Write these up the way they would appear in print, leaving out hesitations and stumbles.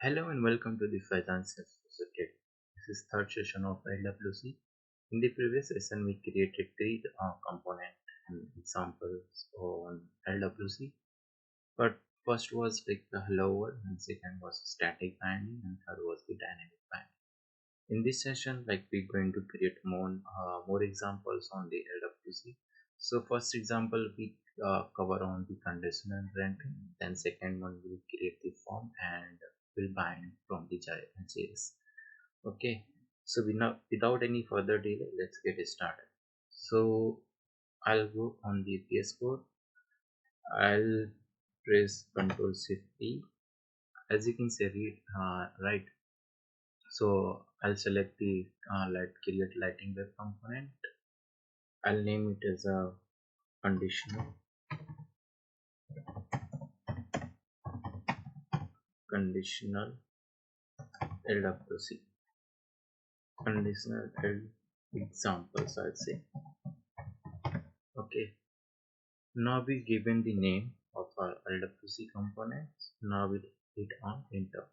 Hello and welcome to the Faizan Certificate. This is third session of LWC. In the previous session, we created three component and examples on LWC. But first was like the hello world, and second was static binding, and third was the dynamic binding. In this session, like we're going to create more examples on the LWC. So first example we cover on the conditional rendering, then second one will create the form and will bind from the JS. Okay, so without any further delay, let's get started. So I'll go on the VS Code. I'll press Ctrl Shift T. As you can see, right. So I'll select the create lighting web component. I'll name it as a conditional LWC conditional L examples. I'll say okay. Now we given the name of our LWC components. Now we hit on enter.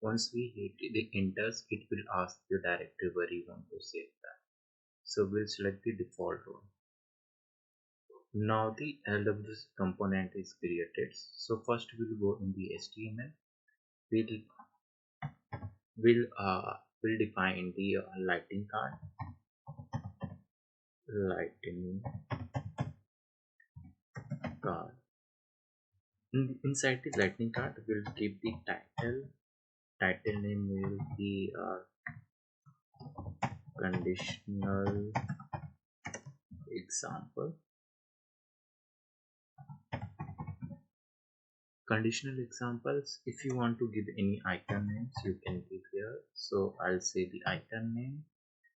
Once we hit the enters, it will ask the directory where you want to save that. So we'll select the default one. Now the LWC component is created. So first we'll go in the HTML. We'll define the lighting card. Lighting card. Inside the lightning card, we'll give the title. Title name will be conditional example. Conditional examples. If you want to give any icon names, you can give here. So I'll say the icon name,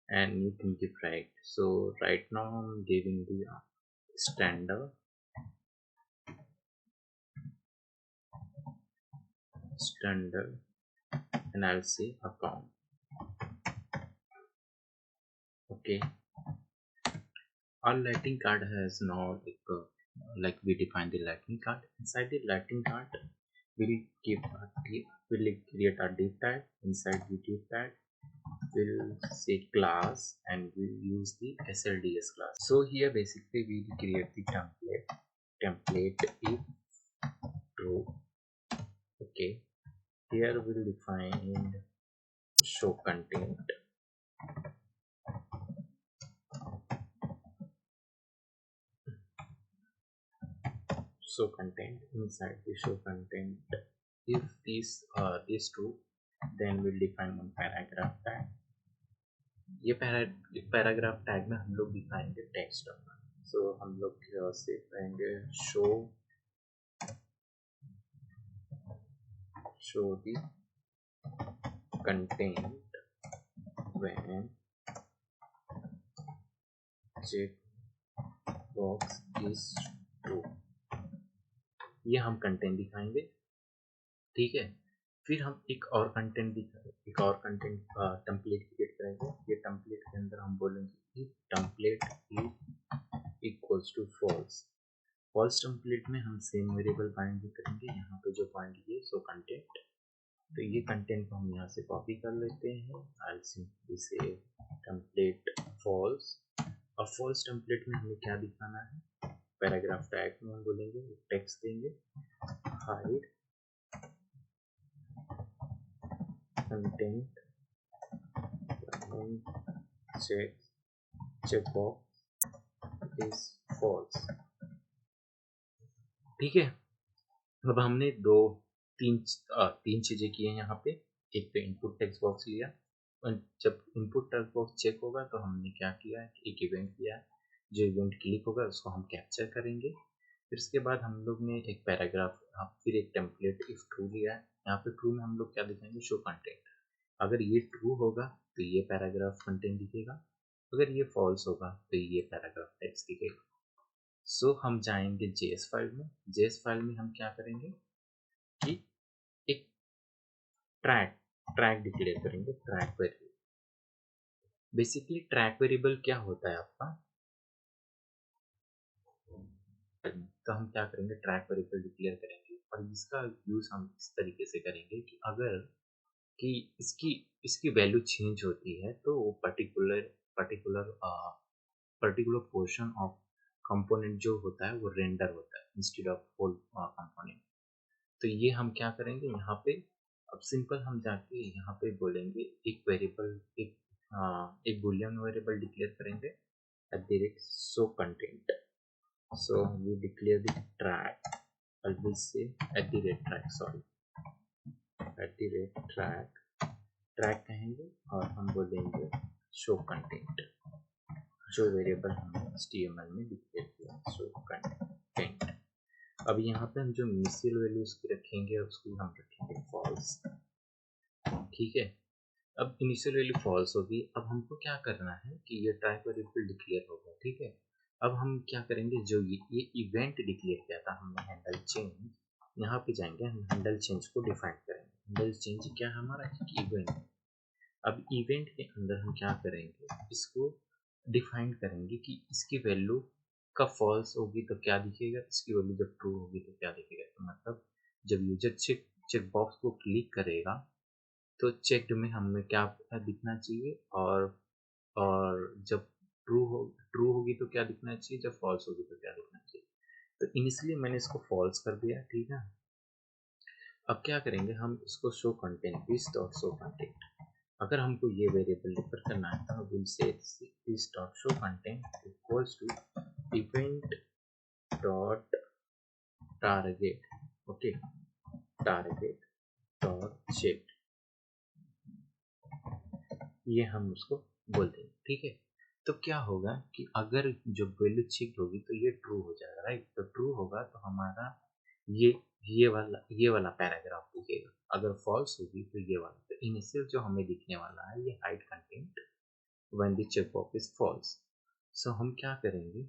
and you can give right. So right now I'm giving the standard and I'll say account. Okay, our lighting card has now like we define the lighting card. Inside the lighting card we'll create a div tag. Inside the div tag we'll say class and we'll use the SLDS class. So here basically we'll create the template if true. Okay, here we'll define show content. Show content. Inside the show content, if these true, then we'll define one paragraph tag. ये paragraph tag में हम लोग दिखाएंगे text अपना. सो हम लोग से कहेंगे show the content when checkbox is true. ये हम कंटेंट दिखाएंगे. ठीक है, फिर हम एक और कंटेंट टेम्पलेट क्रिएट करेंगे. ये टेम्पलेट के अंदर हम बोलेंगे कि template is equals to false. False template में हम सेम वेरिएबल बाइंड भी करेंगे. यहाँ पे जो बाइंड किए सो कंटेंट, तो ये कंटेंट को हम यहाँ से कॉपी कर लेते हैं. आई सिंपली से टेम्पलेट फॉल्स. और फॉल्स टेम्पलेट में हमें क्या दिखाना है, पैराग्राफ टैग में हम बोलेंगे टेक्स्ट देंगे hide content checkbox is false. ठीक है, अब हमने तीन चीजें की हैं यहाँ पे. एक तो इनपुट टेक्स्ट बॉक्स लिया, और जब इनपुट टेक्स्ट बॉक्स चेक होगा तो हमने क्या किया है, एक इवेंट किया है. जो इवेंट क्लिक होगा उसको हम कैप्चर करेंगे. फिर उसके बाद हम लोग ने एक पैराग्राफ, फिर एक टेम्पलेट इफ ट्रू लिया है. यहाँ पे ट्रू में हम लोग क्या दिखाएंगे, शो कंटेंट. अगर ये ट्रू होगा तो ये पैराग्राफ कंटेंट दिखेगा, अगर ये फॉल्स होगा तो ये पैराग्राफ टेक्स्ट दिखेगा. सो हम जाएंगे जेएस फाइल में. जेएस फाइल में हम क्या करेंगे कि एक ट्रैक डिक्लेयर करेंगे. Track variable, basically track variable क्या होता है आपका, तो हम क्या करेंगे, ट्रैक वेरिएबल डिक्लेयर करेंगे. और इसका यूज हम इस तरीके से करेंगे कि अगर कि इसकी इसकी वैल्यू चेंज होती है तो वो particular particular portion of component जो होता है वो रेंडर होता है इंस्टेड ऑफ होल कंपोनेंट। तो ये हम क्या करेंगे यहाँ पे, अब सिंपल हम जाके यहाँ पे बोलेंगे एक वेरिएबल, एक बुलियन वेरिएबल डिक्लेयर करेंगे at the rate show content. So we declare the track, और we say at the rate track, sorry, at the rate track कहेंगे और हम बोलेंगे शो कंटेंट, जो वेरिएबल हमने HTML में डिक्लेयर किया शो कंटेंट। अब यहाँ पे हम जो इनिशियल वैल्यू उसकी रखेंगे उसको हम रखेंगे फॉल्स, ठीक है। अब इनिशियल वैल्यू फॉल्स होगी। अब हमको क्या करना है कि ये ट्रैक वेरिएबल डिक्लेयर होगा, ठीक है। अब हम क्या करेंगे, जो ये इवेंट डिक्लेयर किया था हमने हैंडल चेंज, यहाँ पे जाएंगे, हम हैंडल चेंज को डिफाइन करेंगे। हैंडल चेंज क्या है हमारा, इवेंट। अब इवेंट के अंदर हम क्या करेंगे, इसको डिफाइन करेंगे कि इसकी वैल्यू कब फॉल्स होगी तो क्या दिखेगा, इसकी वैल्यू जब ट्रू होगी तो क्या दिखेगा। तो मतलब जब यूजर चेक बॉक्स को क्लिक करेगा तो चेक्ड में हमें क्या दिखना चाहिए, और जब ट्रू होगी तो क्या दिखना चाहिए, जब फॉल्स होगी तो क्या दिखना चाहिए। तो इनिशियली मैंने इसको फॉल्स कर दिया, ठीक है। अब क्या करेंगे, हम इसको show content, this dot show content, अगर हमको ये वेरिएबल डिफर करना है तो we'll say this dot show content equals to event dot target, okay, target dot check, ये हम उसको बोल देंगे, ठीक है। तो क्या होगा कि अगर जो वैल्यू चेक होगी तो ये ट्रू हो जाएगा, राइट। तो ट्रू होगा तो हमारा ये ये वाला पैराग्राफ दिखेगा, अगर फॉल्स होगी तो ये वाला। तो इनिशियल जो हमें दिखने वाला है ये hide content when the checkbox is false. So हम क्या करेंगे,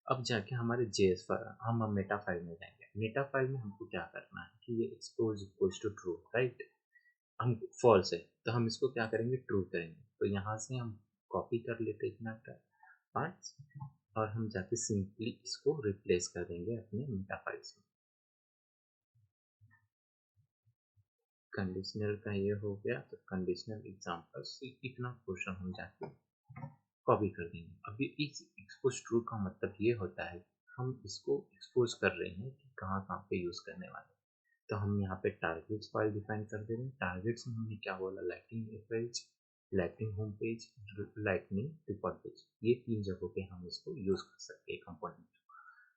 अब जाके हमारे जेएस फाइल, हम मेटा फाइल में जाएंगे। मेटा फाइल में हमको क्या करना है कि ये expose equals to true, right, हम फॉल्स है तो हम इसको क्या करेंगे, ट्रू करेंगे। तो यहाँ से हम कॉपी कर लेते इतना पार्ट्स, और हम जाके सिंपली इसको रिप्लेस कर देंगे अपने मेटा फाइल्स में। कंडीशनल का ये हो गया, तो कंडीशनल एग्जाम्पल से इतना पोर्शन हम जाके कॉपी कर देंगे। अभी इस एक्सपोज ट्रू का मतलब ये होता है हम इसको एक्सपोज कर रहे हैं कि कहाँ कहाँ पे यूज करने वाले। तो हम यहाँ पे टारगेट्स फाइल डिफाइन कर दे रहे हैं। टारगेट्स में हमने क्या बोला, lighting page, lighting home page, lightning default page, ये 3 जगहों पे हम इसको यूज कर सकते हैं कंपोनेंट।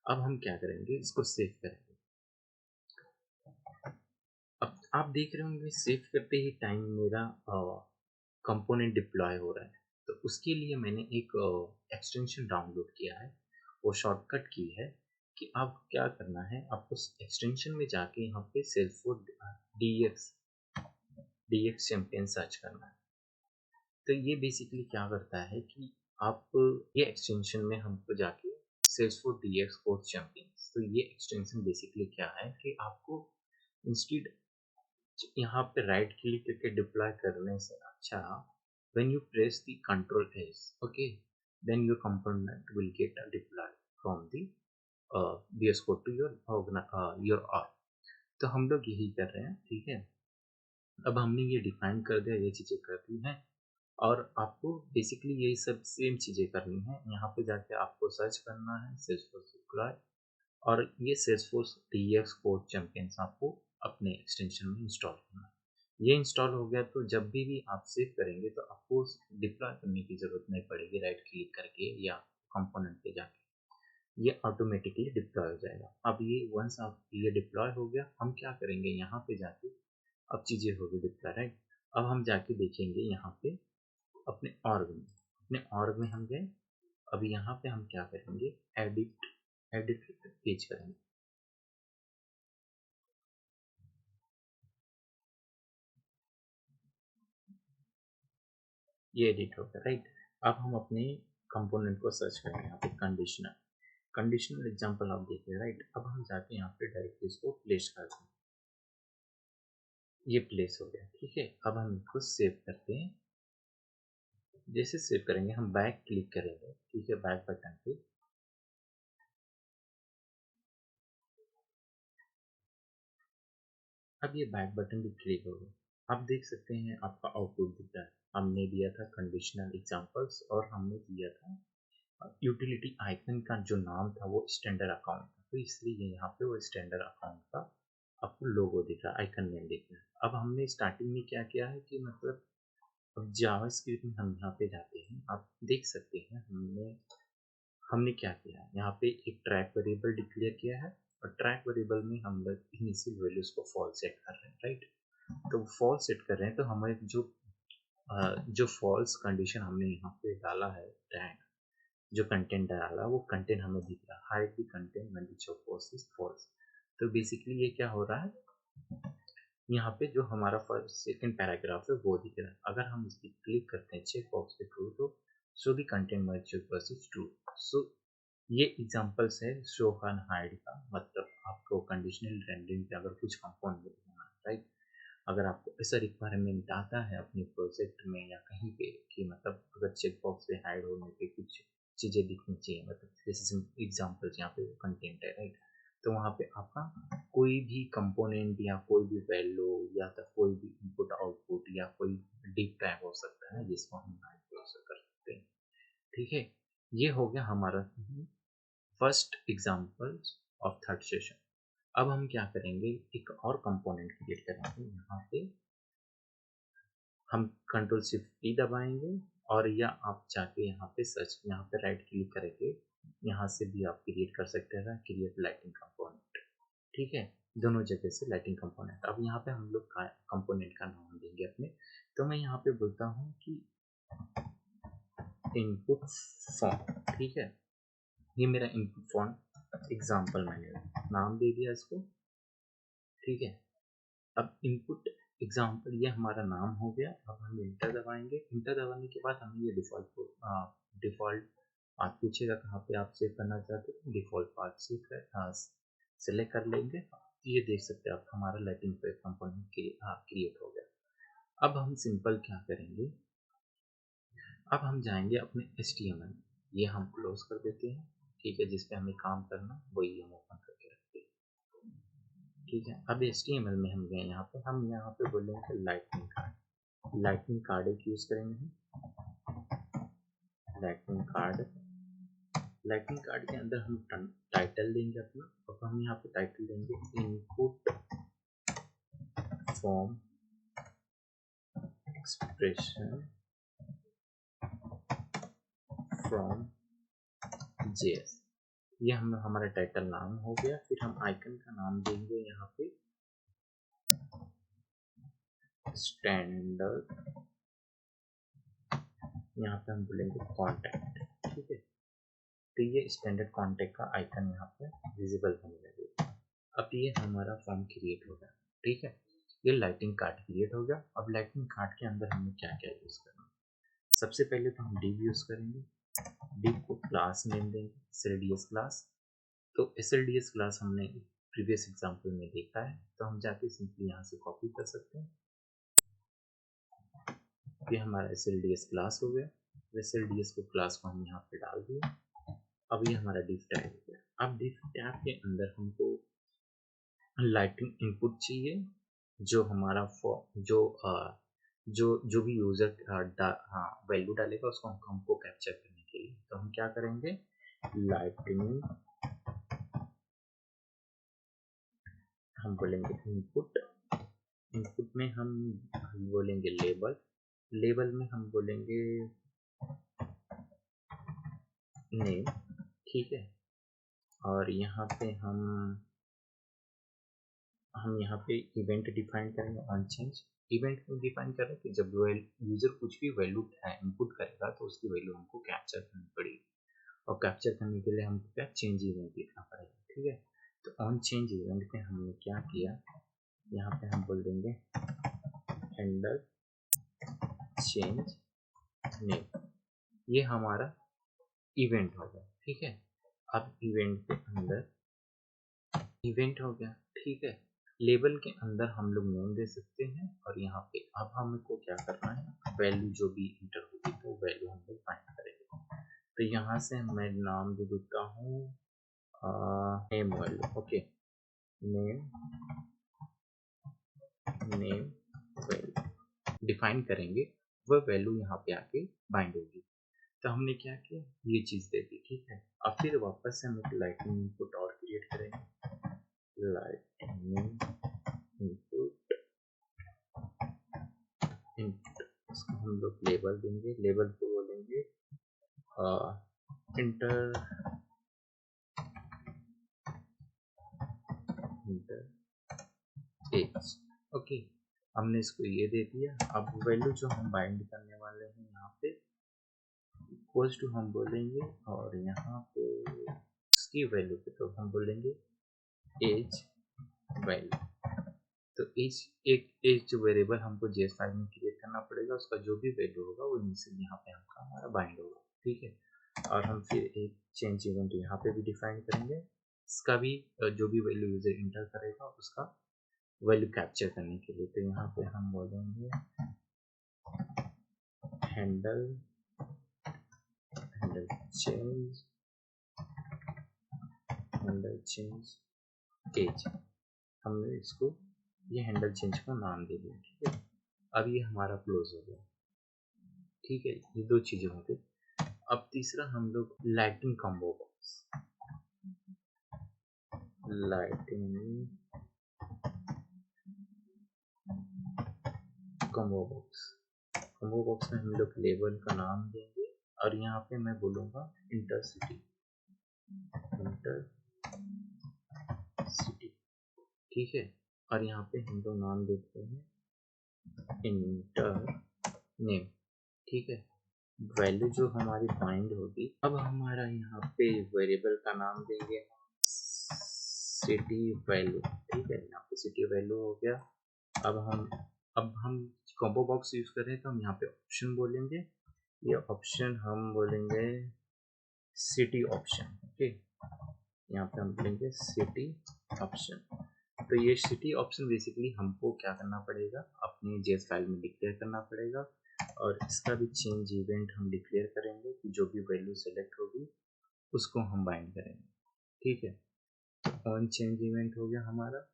अब हम क्या करेंगे, इसको सेव करेंगे। अब आप देख रहे होंगे सेव करते ही टाइम मेरा कंपोनेंट डिप्लॉय हो रहा है। तो उसके लिए मैंने एक एक्सटेंशन डाउनलोड किया है, वो शॉर्टकट की है कि आपको क्या करना है, आपको एक्सटेंशन में जाके यहाँ पे सेल्सफोर्स डीएक्स चैंपियन सर्च करना है। तो ये बेसिकली क्या करता है कि आप ये एक्सटेंशन में हमको जाके सेल्सफोर्स डीएक्स कोर्स चैंपियन, तो ये एक्सटेंशन बेसिकली क्या है कि आपको इंस्टेड यहाँ पे राइट क्लिक करके डिप्लॉय करने से अच्छा, when you press the control S, okay, then your component will get a deploy from the VS Code to your R। तो हम लोग यही कर रहे हैं, ठीक है। अब हमने ये डिफाइन कर दिया, ये चीज़ें कर दी हैं, और आपको बेसिकली यही सब सेम चीज़ें करनी है। यहाँ पे जाके आपको सर्च करना है सेल्सफोर्स डिप्लॉय, और ये सेल्सफोर्स डीएक्स कोड चैंपियंस आपको अपने एक्सटेंशन में इंस्टॉल करना है। ये इंस्टॉल हो गया तो जब भी आप सेव करेंगे तो आपको डिप्लॉय करने की ज़रूरत नहीं पड़ेगी, राइट क्लिक करके या कंपोनेंट पे जाके ये ऑटोमेटिकली डिप्लॉय हो जाएगा। अब ये वंस आप ये डिप्लॉय हो गया, हम क्या करेंगे यहाँ पे जाके, अब चीज़ें हो गई डिप्लॉय, राइट। अब हम जाके देखेंगे यहाँ पे अपने ऑर्ग में हम गए। अब यहाँ पे हम क्या करेंगे, एडिट पेज करेंगे। ये एडिट हो गया, राइट। अब हम अपने कंपोनेंट को सर्च करेंगे, यहाँ पे कंडीशनल एग्जांपल आप देख रहे हैं, राइट। अब हम जाके यहाँ पे डायरेक्टली इसको प्लेस करते हैं, ये प्लेस हो गया, ठीक है। अब हम इसको सेव करते हैं। जैसे सेव करेंगे हम बैक क्लिक करेंगे, ठीक है, बैक बटन पे। अब ये बैक बटन भी क्लिक हो गया। आप देख सकते हैं आपका आउटपुट दिख रहा है। हमने दिया था कंडीशनल एग्जांपल्स और हमने दिया था यूटिलिटी आइकन का जो नाम था वो स्टैंडर्ड अकाउंट था, तो इसलिए यहाँ पे वो स्टैंडर्ड अकाउंट का आपको लोगो दिख रहा है, आइकन नेम दिख रहा है। अब हमने स्टार्टिंग में क्या किया है कि मतलब अब जावास्क्रिप्ट में हम यहाँ पे जाते हैं, आप देख सकते हैं हमने क्या किया है, यहाँ पे एक ट्रैक वेरिएबल डिक्लेयर किया है और ट्रैक वेरिएबल में हम लोग इनिशियल वैल्यूज को फॉल्स सेट कर रहे हैं, राइट। तो फॉल्स सेट कर रहे हैं तो हमारे जो फॉल्स कंडीशन हमने यहाँ पे डाला है, टैग जो कंटेंट डाला वो कंटेंट हमें दिख रहा है, hide the content when the check box is false. तो बेसिकली ये क्या हो रहा है, यहाँ पे जो हमारा फर्स्ट सेकंड पैराग्राफ है वो दिख रहा है। अगर हम इस पर क्लिक करते हैं चेक बॉक्स पे ट्रू, तो show the content when check box is true. So ये एग्जांपल्स है शो एंड हाइड का, मतलब आपको कंडीशनल रेंडरिंग पे अगर कुछ कंपाउंड होना है, राइट। अगर आपको ऐसा रिक्वायरमेंट आता है अपने प्रोजेक्ट में या कहीं पे कि मतलब अगर चेक बॉक्स पे हाइड होने पे कुछ चीज़ें दिखनी चाहिए, मतलब जैसे एग्जांपल्स यहाँ पे कंटेंट है, राइट। तो वहाँ पे आपका कोई भी कंपोनेंट या कोई भी वैल्यू या तो कोई भी इनपुट आउटपुट या कोई डिप टैग हो सकता है जिसको हम हाइड कर सकते हैं, ठीक है। ये हो गया हमारा first example of third session. अब हम क्या करेंगे, एक और कंपोनेंट क्रिएट करेंगे। यहाँ पे हम कंट्रोल शिफ्ट टी दबाएंगे और या आप जाके यहाँ पे सर्च, यहाँ पे राइट क्लिक करके यहाँ से भी आप क्रिएट कर सकते हैं क्रिएट लाइटिंग कंपोनेंट, ठीक है। दोनों जगह से लाइटिंग कंपोनेंट। अब यहाँ पे हम लोग कंपोनेंट का नाम देंगे अपने, तो मैं यहाँ पे बोलता हूँ कि इनपुट फॉर्म, ठीक है। ये मेरा इनपुट फॉर्म एग्जाम्पल मैंने नाम दे दिया इसको, ठीक है। अब इनपुट एग्जाम्पल ये हमारा नाम हो गया। अब हम इंटर दबाएंगे। इंटर दबाने के बाद हमें ये डिफ़ॉल्ट पाथ पूछेगा कहाँ पे आप सेव करना चाहते हो, डिफ़ॉल्ट पाथ सेलेक्ट कर लेंगे। ये देख सकते हैं आप हमारा लाइटिंग पे कंपोनेंट क्रिएट हो गया। अब हम सिंपल क्या करेंगे, अब हम जाएंगे अपने HTML, ये हम क्लोज कर देते हैं, ठीक है। जिस पे हमें काम करना वही हम ओपन करके रखते हैं, ठीक है। अब HTML में हम गए, हम यहाँ पे बोलेंगे लाइटनिंग कार्ड। लाइटनिंग कार्ड एक यूज करेंगे हम, लाइटनिंग कार्ड। लाइटनिंग कार्ड के अंदर हम टाइटल देंगे अपना, और हम यहाँ पे टाइटल देंगे input form expression from JS। ये हमारा टाइटल नाम हो गया। फिर हम आइकन का नाम देंगे यहाँ पे स्टैंडर्ड, यहाँ पे हम बोलेंगे कॉन्टैक्ट, ठीक है। तो ये स्टैंडर्ड कॉन्टैक्ट का आइकन यहाँ पे विजिबल होने लगेगा। अब ये हमारा फॉर्म क्रिएट हो गया, ठीक है। ये लाइटिंग कार्ड क्रिएट हो गया। अब लाइटिंग कार्ड के अंदर हमें क्या क्या यूज करना है, सबसे पहले तो हम div यूज करेंगे। div को क्लास नेम देंगे SLDS क्लास। तो SLDS क्लास हमने प्रीवियस एग्जांपल में देखा है, तो हम जाके सिंपली यहाँ से कॉपी कर सकते हैं। ये हमारा SLDS क्लास हो गया। SLDS को क्लास को हम यहाँ पे डाल दिए। अब ये हमारा div टैग हो गया। अब div टैग के अंदर हमको लाइटिंग इनपुट चाहिए, जो हमारा जो भी यूजर वैल्यू डालेगा उसको हमको कैप्चर करने के लिए, तो हम क्या करेंगे, लाइटिंग हम बोलेंगे इनपुट। इनपुट में हम बोलेंगे लेबल। लेबल में हम बोलेंगे नेम, ठीक है। और यहाँ पे हम यहाँ पे इवेंट डिफाइन करेंगे ऑन चेंज। इवेंट क्यों डिफाइन करें कि जब यूजर कुछ भी वैल्यू इनपुट करेगा तो उसकी वैल्यू हमको कैप्चर करनी पड़ेगी, और कैप्चर करने के लिए हमको क्या चेंज इवेंट लिखना पड़ेगा, ठीक है। तो ऑन चेंज इवेंट पे हमने क्या किया, यहाँ पे हम बोल देंगे हैंडल चेंज नेम। ये हमारा इवेंट हो गया, ठीक है। अब इवेंट के अंदर इवेंट हो गया, ठीक है। लेबल के अंदर हम लोग नेम दे सकते हैं, और यहाँ पे अब हमको क्या करना है, वैल्यू जो भी इंटर होगी तो वैल्यू हम लोग फाइंड करेंगे। तो यहाँ से मैं नाम दे देता हूँ name value, okay. Name name value define करेंगे, वह वैल्यू यहाँ पे आके बाइंड होगी। तो हमने क्या किया, ये चीज दे दी, ठीक है। अब फिर वापस से हम एक लाइटनिंग इनपुट और क्रिएट करेंगे, लाइटनिंग इनपुट इसको हम लोग लेबल देंगे, लेबल को बोलेंगे इंटर एज। ओके, हमने इसको ये दे दिया। अब वैल्यू जो हम बाइंड करने वाले हैं यहाँ पे इक्वल्स टू हम बोलेंगे, और यहाँ पे इसकी वैल्यू पे तो हम बोलेंगे एज वैल्यू। तो एज एक एज जो वेरिएबल हमको जेएस फाइल में क्रिएट करना पड़ेगा, उसका जो भी वैल्यू होगा वो इनिशियल यहाँ पे हमका हमारा बाइंड होगा, ठीक है। और हम फिर एक चेंज इवेंट यहाँ पे भी डिफाइन करेंगे, इसका भी जो भी वैल्यू यूजर इंटर करेगा उसका वैल्यू कैप्चर करने के लिए। तो यहाँ पे हम बोलेंगे हैंडल चेंज एज। हमने इसको ये हैंडल चेंज को नाम दे दिया, ठीक है। अब ये हमारा क्लोज हो गया, ठीक है। ये दो चीजें हो गई। अब तीसरा हम लोग lighting combo box, lighting combo box में हम लोग लेबल का नाम देंगे, और यहाँ पे मैं बोलूँगा इंटरसिटी, ठीक है। और यहाँ पे हम लोग नाम देते हैं इंटर नेम, ठीक है। वैल्यू जो हमारी फाइंड होगी, अब हमारा यहाँ पे वेरिएबल का नाम देंगे सिटी वैल्यू, ठीक है। यहाँ पे सिटी वैल्यू हो गया। अब हम कॉम्बो बॉक्स यूज कर रहे हैं, तो हम यहाँ पे ऑप्शन बोलेंगे, ये ऑप्शन हम बोलेंगे सिटी ऑप्शन, ओके। यहाँ पे हम बोलेंगे सिटी ऑप्शन। तो ये सिटी ऑप्शन बेसिकली हमको क्या करना पड़ेगा, अपने जेएस फाइल में डिक्लेयर करना पड़ेगा, और इसका भी चेंज इवेंट हम डिक्लेयर करेंगे कि जो भी वैल्यू सेलेक्ट होगी उसको हम बाइंड करेंगे, ठीक है। तो ऑन चेंज इवेंट हो गया हमारा।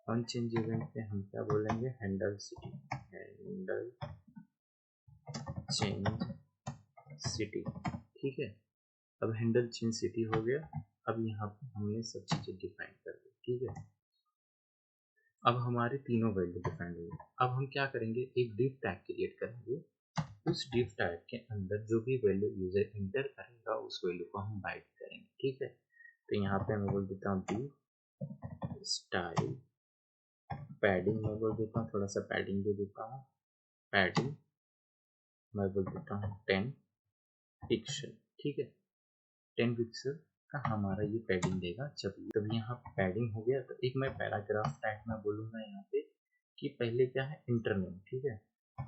ऑन चेंज इवेंट पे हम क्या बोलेंगे, handle city, handle change city, ठीक है। अब हैंडल चेंज सिटी हो गया। अब यहाँ पे हमने सब चीजें डिफाइन कर दी, ठीक है। अब हमारे तीनों वैल्यू डिफाइन हो गए। अब हम क्या करेंगे, एक डिफ टैग क्रिएट करेंगे। उस डिफ टैग के अंदर जो भी वैल्यू यूजर इंटर करेगा उस वैल्यू को हम बाइंड करेंगे, ठीक है। तो यहाँ पे मैं बोल देता हूँ डिफ स्टाइल पैडिंग, मैं बोल देता हूँ, थोड़ा सा पैडिंग दे देता हूँ, पैडिंग मैं बोल देता हूँ 10 पिक्सल, ठीक है। 10 पिक्सल का हमारा ये पैडिंग देगा। जब यहाँ पैडिंग हो गया, तो एक मैं पैराग्राफ टैग में बोलूँगा यहाँ पे कि पहले क्या है, इंटर नेम, ठीक है।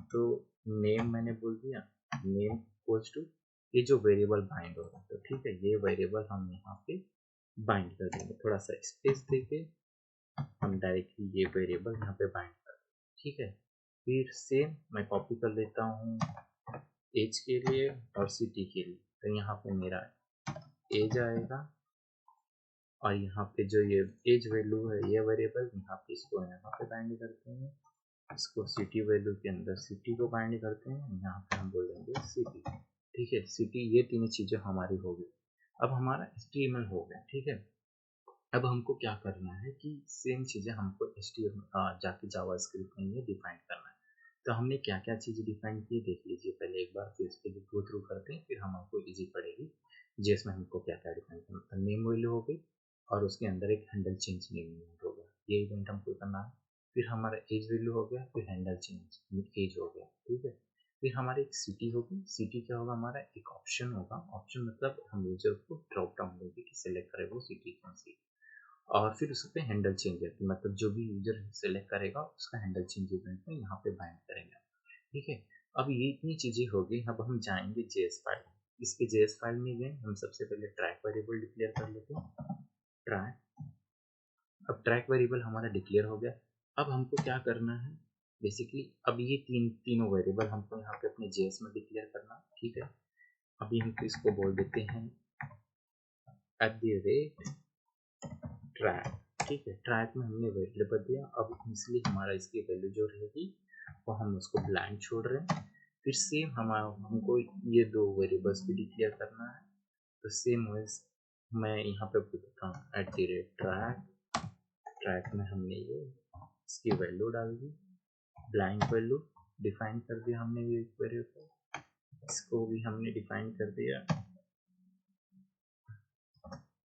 तो नेम मैंने बोल दिया, नेम इक्वल्स टू ये जो वेरिएबल बाइंड होगा, तो ठीक है, ये वेरिएबल हम यहाँ पे बाइंड कर देंगे, थोड़ा सा स्पेस देके हम डायरेक्टली ये वेरिएबल यहाँ पे बाइंड कर देंगे, ठीक है। फिर सेम मैं कॉपी कर लेता हूँ एज के लिए और सिटी के लिए। तो यहाँ पे मेरा एज आएगा, और यहाँ पे जो ये एज वैल्यू है ये वेरिएबल, यहाँ पे इसको यहाँ पे बाइंड करते हैं, इसको सिटी वैल्यू के अंदर सिटी को बाइंड करते हैं, यहाँ पे हम बोलेंगे सिटी, ठीक है। सिटी, ये तीन चीजें हमारी हो गई। अब हमारा HTML हो गया, ठीक है। अब हमको क्या करना है कि सेम चीजें हमको HTML जाके जावास्क्रिप्ट में ये डिफाइन करना है। तो हमने क्या क्या चीजें डिफाइन की देख लीजिए पहले एक बार, फिर इसके लिए गो थ्रू करते हैं, फिर हमको इजी पड़ेगी जेएस में हमको क्या क्या डिफाइन करना था। नेम वैल्यू हो गई, और उसके अंदर एक हैंडल चेंज नेम इवेंट हो गया, ये इवेंट हमको करना है। फिर हमारा एज वैल्यू हो गया, फिर हैंडल चेंज एज हो गया, ठीक है। फिर हमारी एक सिटी होगी, सिटी क्या होगा, हमारा एक ऑप्शन होगा। ऑप्शन मतलब हम यूजर को ड्रॉप डाउन देंगे कि सिलेक्ट करे वो सिटी कौन सी, और फिर उस पर हैंडल चेंज है, मतलब जो भी यूजर सेलेक्ट करेगा उसका हैंडल चेंज इवेंट में यहाँ पे बाइंड करेंगे, ठीक है। अब ये इतनी चीजें हो गई। अब हम जाएंगे जेएस फाइल, इसके जेएस फाइल में गए, हम सबसे पहले ट्रैक वेरिएबल डिक्लेयर कर लेते हैं, ट्रैक। अब ट्रैक वेरिएबल हमारा डिक्लेयर हो गया। अब हमको क्या करना है बेसिकली, अब ये तीनों वेरिएबल हमको यहाँ पे अपने जेएस में डिक्लेयर करना, ठीक है। अभी हम इसको बोल देते हैं @ ट्रैक, ठीक है। ट्रैक में हमने वेरिएबल दिया, अब इसलिए हमारा इसकी वैल्यू जो रहेगी वो हम उसको ब्लैंक छोड़ रहे हैं। फिर सेम हमको ये दो वेरिएबल्स भी डिक्लेयर करना है, तो सेम वेज मैं यहाँ पे देता हूँ @ट्रैक। ट्रैक में हमने ये इसकी वैल्यू डाल दी, ब्लैंक वैल्यू डिफाइन कर दिया हमने ये वेरिएबल, इसको भी हमने डिफाइन कर दिया,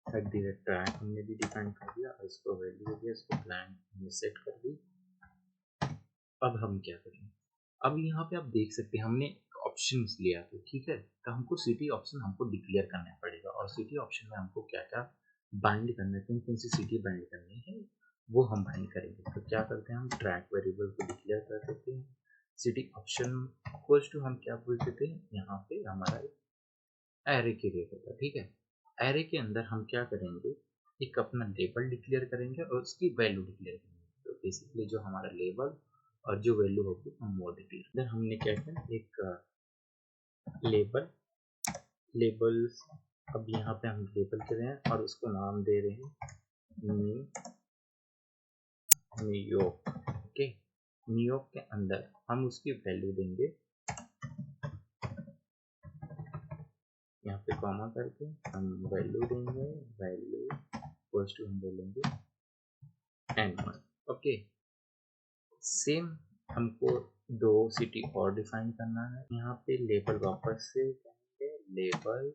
@ट्रैक हमने भी डिफाइन कर दिया और इसको वैल्यू हो गया, इसको ब्लैंक हमने सेट कर दी। अब हम क्या करें, अब यहाँ पे आप देख सकते हैं हमने ऑप्शन लिया था, ठीक है। तो हमको सिटी ऑप्शन हमको डिक्लेयर करना पड़ेगा, और सिटी ऑप्शन में हमको क्या क्या बाइंड करना है, कौन सी सिटी बाइंड करनी है वो हम बाइंड करेंगे। तो क्या करते हैं, हम ट्रैक वेरिएबल को डिक्लेयर कर देते हैं, सिटी ऑप्शन इक्वल्स टू हम क्या बोल देते हैं, यहाँ पे हमारा एरे क्रिएट होगा, ठीक है। एरे के अंदर हम क्या करेंगे, एक अपना लेबल डिक्लेयर करेंगे और उसकी वैल्यू डिक्लेयर करेंगे। तो बेसिकली जो हमारा लेबल और जो वैल्यू होगी हम वो डिक्लेयर, देन हमने क्या किया, एक लेबल्स, अब यहाँ पे हम लेबल दे रहे हैं और उसको नाम दे रहे हैं न्यूयॉर्क, ओके। न्यूयॉर्क के अंदर हम उसकी वैल्यू देंगे, यहाँ पे कॉमा करके हम वैल्यू देंगे, वैल्यू इक्वल्स टू हम बोलेंगे N1, ओके। सेम हमको दो सिटी और डिफाइन करना है, यहाँ पे लेबल वापस से देंगे लेबल,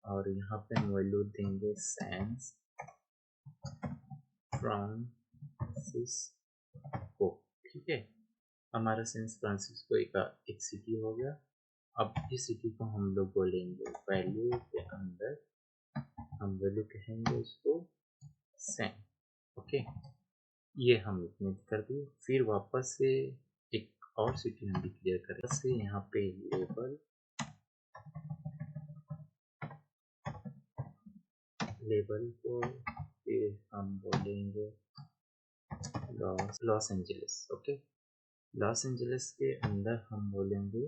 और यहाँ पे हम वैल्यू देंगे सैन फ्रांसिस्को, ठीक है। हमारा सैन फ्रांसिस्को एक सिटी हो गया। अब इस सिटी को हम लोग बोलेंगे वैल्यू के अंदर, हम वैल्यू कहेंगे उसको सैन, ओके। ये हम इतने कर दिए। फिर वापस से एक और सिटी हम डिक्लेयर करें, से यहाँ पे लेबल को फिर हम बोलेंगे Los Angeles, okay. Los Angeles के अंदर हम बोलेंगे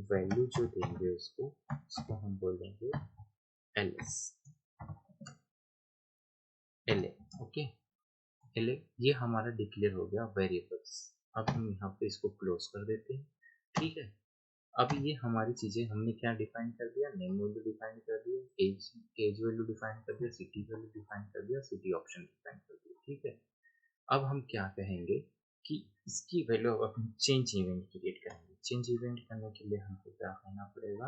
वैल्यू जो देंगे उसको हम बोलेंगे LA, ओके। LA ये हमारा डिक्लेयर हो गया वेरिएबल्स। अब हम यहाँ पे इसको क्लोज कर देते हैं, ठीक है। अब ये हमारी चीजें हमने क्या डिफाइन कर दिया, नेम वैल्यू डिफाइन कर दिया, एज वैल्यू डिफाइन कर दिया, सिटी वैल्यू डिफाइन कर दिया, सिटी ऑप्शन डिफाइन कर दिया, ठीक है। अब हम क्या कहेंगे कि इसकी वैल्यू अब हम चेंज इवेंट क्रिएट करेंगे। चेंज इवेंट करने के लिए हमको क्या करना पड़ेगा,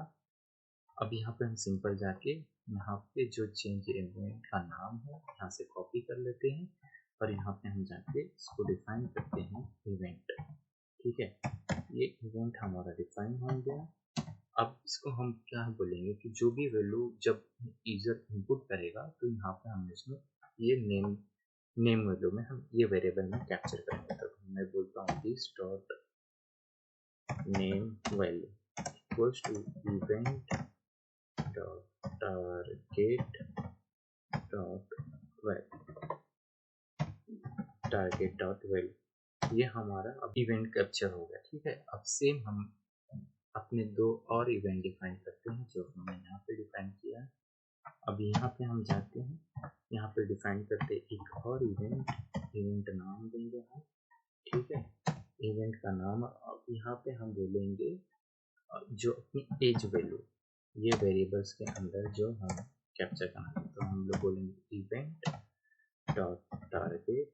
अब यहाँ पे हम सिंपल जाके यहाँ पे जो चेंज इवेंट का नाम है यहाँ से कॉपी कर लेते हैं, और यहाँ पे हम जाके इसको डिफाइन करते हैं इवेंट, ठीक है। ये इवेंट हमारा डिफाइन हो गया। अब इसको हम क्या बोलेंगे कि जो भी वैल्यू जब यूजर इनपुट करेगा तो यहाँ पे हम इसमें ये नेम वैल्यू में हम ये वेरिएबल में कैप्चर करेंगे। तो मैं बोलता हूँ this dot name value equals to event dot target dot value, target dot value. ये हमारा अब इवेंट कैप्चर हो गया, ठीक है। अब सेम हम अपने दो और इवेंट डिफाइन करते हैं जो हमने यहाँ पे डिफाइन किया है। अब यहाँ पे हम जाते हैं, यहाँ पे डिफाइन करते हैं एक और इवेंट नाम देंगे हम, ठीक है। इवेंट का नाम, अब यहाँ पे हम बोलेंगे जो अपनी एज वैल्यू, ये वेरिएबल्स के अंदर जो हम कैप्चर करना है, तो हम लोग बोलेंगे event dot target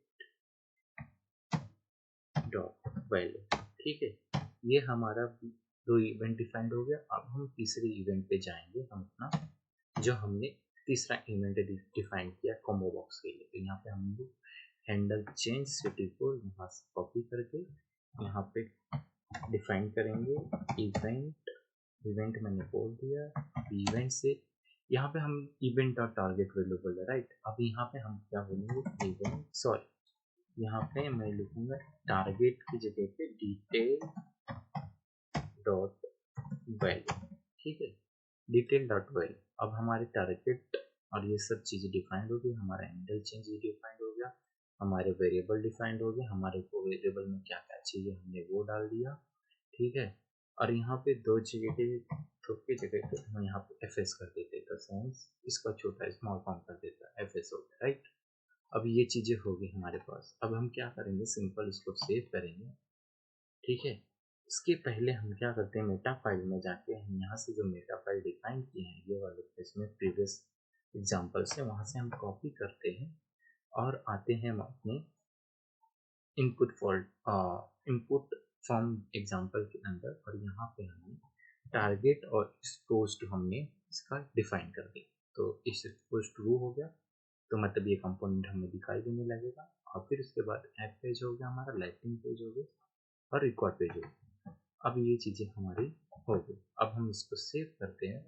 dot value, ठीक है। ये हमारा दो इवेंट डिफाइंड हो गया। अब हम तीसरे इवेंट पे जाएंगे, हम अपना जो हमने तीसरा इवेंट डिफाइन किया कॉम्बो बॉक्स के लिए। तो यहाँ पे हम लोग हैंडल चेंज सिटी को यहाँ से कॉपी करके यहाँ पे डिफाइन करेंगे इवेंट मैंने बोल दिया, इवेंट से यहाँ पे हम इवेंट डॉट टारगेट वैल्यू बोले, राइट। अब यहाँ पे हम क्या बोलेंगे, इवेंट सॉरी यहाँ पे मैं लिखूंगा टारगेट की जगह पे डिटेल डॉट वैल्यू, ठीक है, डिटेल डॉट वैल्यू। अब हमारे टारगेट और ये सब चीज़ें डिफाइंड हो गई, हमारा हैंडल चेंज डिफाइंड हो गया, हमारे वेरिएबल डिफाइंड हो गए, हमारे को वेरिएबल में क्या क्या चाहिए हमने वो डाल दिया, ठीक है। और यहाँ पे दो जगह के छोटी जगह पे हम यहाँ पे एफ एस कर देते, तो सेंस इसका छोटा स्मॉल फॉर्म कर देता है, एफ एस हो गया, राइट। अब ये चीज़ें होगी हमारे पास। अब हम क्या करेंगे, सिंपल इसको सेव करेंगे, ठीक है। इसके पहले हम क्या करते हैं, मेटा फाइल में जाके हम यहाँ से जो मेटा फाइल डिफाइन किए हैं ये वाले इसमें प्रीवियस एग्जाम्पल से, वहाँ से हम कॉपी करते हैं और आते हैं हम अपने इनपुट फॉर्म एग्जाम्पल के अंदर, और यहाँ पे हमने टारगेट और पोस्ट हमने इसका डिफाइन कर दिया। तो इस पोस्ट ट्रू हो गया तो मतलब ये कंपोनेंट हमें दिखाई देने लगेगा। और फिर उसके बाद ऐप पेज हो गया हमारा, लाइटिंग पेज हो गया और रिकॉर्ड पेज हो गया। अब ये चीज़ें हमारी हो गई। अब हम इसको सेव करते हैं,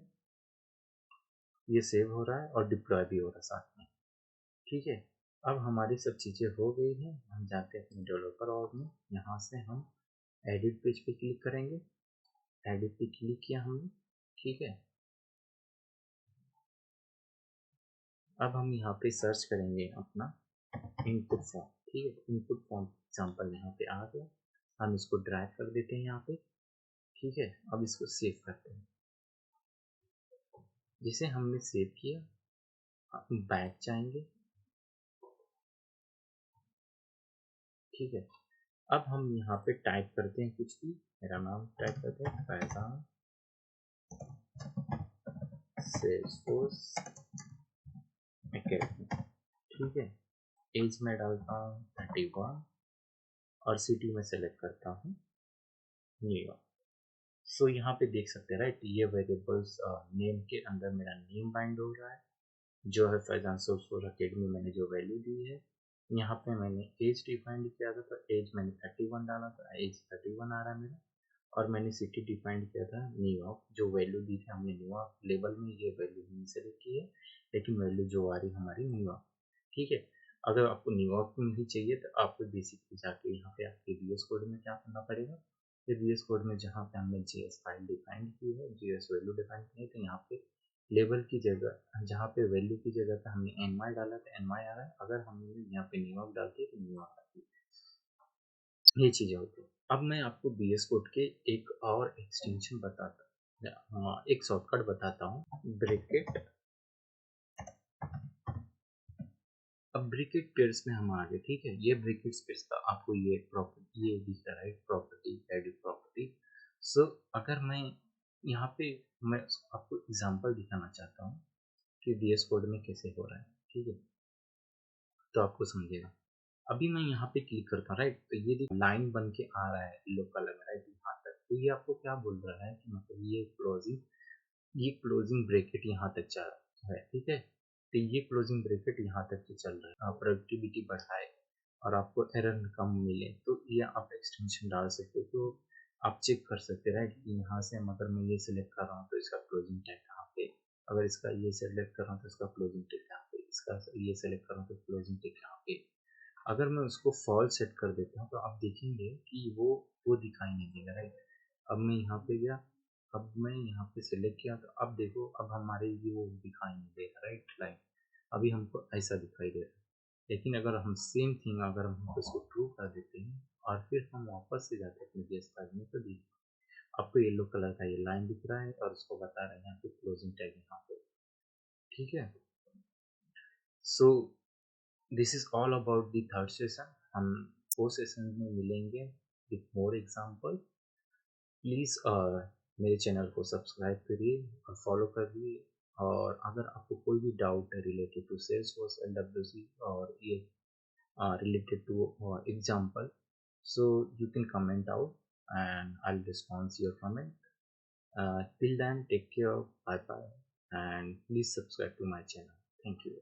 ये सेव हो रहा है और डिप्लॉय भी हो रहा है साथ में, ठीक है। अब हमारी सब चीज़ें हो गई हैं, हम जाते हैं अपने डेवलपर ऑर्ग में, यहाँ से हम एडिट पेज पे क्लिक करेंगे। एडिट पे क्लिक किया हमने, ठीक है। अब हम यहाँ पे सर्च करेंगे अपना इनपुट फॉर्म, ठीक है। इनपुट फॉर्म एग्जाम्पल यहाँ पे आ गया, हम इसको ड्रैग कर देते हैं यहाँ पे, ठीक है। अब इसको सेव करते हैं। जिसे हमने सेव किया, हम बैक जाएंगे, ठीक है। अब हम यहाँ पे टाइप करते हैं कुछ भी, मेरा नाम टाइप करते हैं फैजान सेल्सफोर्स एकेडमी, ठीक है। एज में डालता हूँ 31 और सिटी में सेलेक्ट करता हूँ न्यूयॉर्क। सो यहाँ पे देख सकते हैं राइट, ये वेरिएबल्स नेम के अंदर मेरा नेम बाइंड हो रहा है, जो है फैजान सेल्सफोर्स एकेडमी मैंने जो वैल्यू दी है। यहाँ पे मैंने एज डिफाइंड किया था, तो एज मैंने 31 डाला था, एज 31 आ रहा है मेरा। और मैंने सिटी डिफाइंड किया था न्यूयॉर्क, जो वैल्यू दी थी हमने न्यूयॉर्क लेबल में, ये वैल्यू हमने सेलेक्ट की है, लेकिन वैल्यू जो आ रही हमारी न्यूयॉर्क, ठीक है। अगर आपको न्यूयॉर्क में ही चाहिए तो आपको बेसिकली जाके यहाँ पे आपके VS कोड में क्या करना पड़ेगा, फिर VS कोड में जहाँ पे हमने JS फाइल डिफाइन की है, JS वैल्यू डिफाइन की है, तो यहाँ पे लेबल की जगह, जहाँ पे वैल्यू की जगह पे हमने NY डाला तो NY आ रहा है, अगर हमने यहाँ पे न्यूयॉर्क डालती है तो न्यूयॉर्क आती है। ये चीज़ें होती है। अब मैं आपको VS कोड के एक और एक्सटेंशन बताता हूँ, हाँ, एक शॉर्टकट बताता हूँ, ब्रैकेट। अब ब्रैकेट पेयर्स में हम आ गए, ठीक है। ये ब्रैकेट स्पेस का आपको ये प्रॉपर्टी, ये दिख रहा है प्रॉपर्टी, एडिट प्रॉपर्टी। सो अगर मैं यहाँ पे मैं आपको एग्जांपल दिखाना चाहता हूँ कि VS कोड में कैसे हो रहा है, ठीक है, तो आपको समझेगा। अभी मैं यहाँ पे क्लिक करता हूँ राइट, तो ये लाइन बन के आ रहा है येलो कलर में राइट यहाँ तक। तो ये आपको क्या बोल रहा है कि मतलब ये क्लोजिंग ब्रैकेट यहाँ तक चल रहा है, ठीक है। तो ये क्लोजिंग ब्रैकेट यहाँ तक के चल रहा है, प्रोडक्टिविटी बढ़ाए और आपको एरर कम मिले, तो ये आप एक्सटेंशन डाल सकते हो। तो आप चेक कर सकते हैं राइट कि यहाँ से अगर मैं ये सिलेक्ट कर रहा हूँ तो इसका क्लोजिंग टैग कहाँ पे, अगर इसका ये सिलेक्ट कर रहा हूँ तो इसका क्लोजिंग टैग कहाँ पे, इसका ये सिलेक्ट कर रहा हूँ तो क्लोजिंग टैग कहाँ पे। अगर मैं उसको फॉल्स सेट कर देता हूँ तो आप देखेंगे कि वो दिखाई नहीं देगा राइट। अब मैं यहाँ पे गया, अब मैं यहाँ पे सिलेक्ट किया, तो अब देखो अब हमारे ये वो दिखाई नहीं दे रहा राइट लाइन, अभी हमको ऐसा दिखाई दे रहा है। लेकिन अगर हम सेम थिंग अगर हम उसको ट्रू कर देते हैं और फिर हम वापस से जाते हैं अपने जेएस फाइल में, तो देखो आपको येलो कलर का ये लाइन दिख रहा है और उसको बता रहे हैं यहाँ पे क्लोजिंग टैग यहाँ पे, ठीक है। So this is all about the third session. हम फोर्थ सेशन में मिलेंगे विथ मोर एग्जाम्पल। प्लीज़ मेरे चैनल को सब्सक्राइब करिए और फॉलो करिए। और अगर आपको कोई भी डाउट है रिलेटेड टू Salesforce LWC और ये related to example, so you can comment out and I'll respond to your comment. Till then, take care, bye bye, and please subscribe to my channel. Thank you.